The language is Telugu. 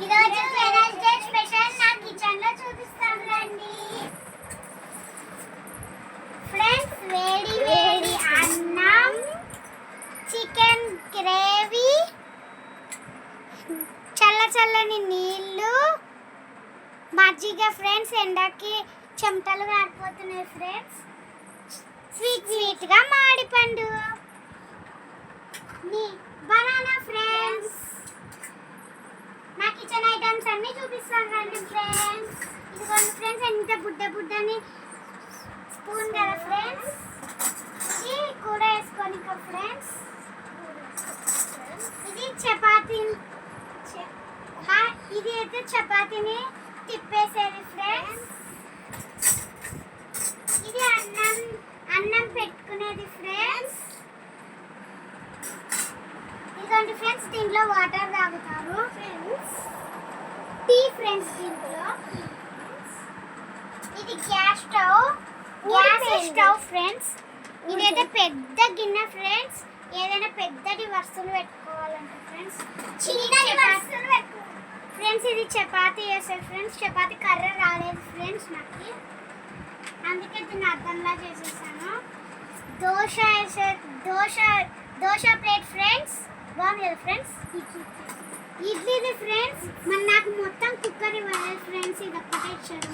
ఈరోజు వెనస్డే స్పెషల్ నా కిచెన్ లో చూపిస్తాను రండి ఫ్రెండ్స్. వేడి వేడి అన్నం, చికెన్ గ్రేవీ, చల్లని నీళ్ళు, మజ్జిగ ఫ్రెండ్స్. ఎండకి చెమటలు కారిపోతున్నాయి ఫ్రెండ్స్. స్వీట్ గా మామిడిపండు, బనానా ఫ్రెండ్స్. నా కిచెన్ ఐటమ్స్ అన్ని చూపిస్తాను రండి ఫ్రెండ్స్. ఇదిగోండి ఫ్రెండ్స్, ఎంత బుడ్డని స్పూన్ కదా ఫ్రెండ్స్. ఇది కూడా వేసుకొని ఫ్రెండ్స్. ఇది చపాతీ, ఇది అయితే చపాతీని తిప్పేసేది ఫ్రెండ్స్. ఇది అన్నం పెట్టుకునేది ఫ్రెండ్స్. ఇదిగోండి ఫ్రెండ్స్, దీంట్లో వాటర్ తాగుతారు ఫ్రెండ్స్. టీ ఫ్రెండ్స్ దీంట్లో. ఇది గ్యాస్ స్టవ్ ఫ్రెండ్స్. ఇదైతే పెద్ద గిన్నె ఫ్రెండ్స్. ఏదైనా పెద్దటి వస్తువులు పెట్టుకోవాలంటే ఫ్రెండ్స్, ఫ్రెండ్స్ ఇది చపాతీ చేస్తారు ఫ్రెండ్స్. చపాతీ కర్ర రాలేదు ఫ్రెండ్స్ నాకు, అందుకే దీన్ని అద్దంలా చేసేసాను. Dosa plate friends. బాగుంది కదా ఫ్రెండ్స్. ఇడ్లీది ఫ్రెండ్స్. మరి నాకు మొత్తం కుక్కర్ ఇవ్వాలి ఫ్రెండ్స్. ఇది ఒక్కటే ఇచ్చారు.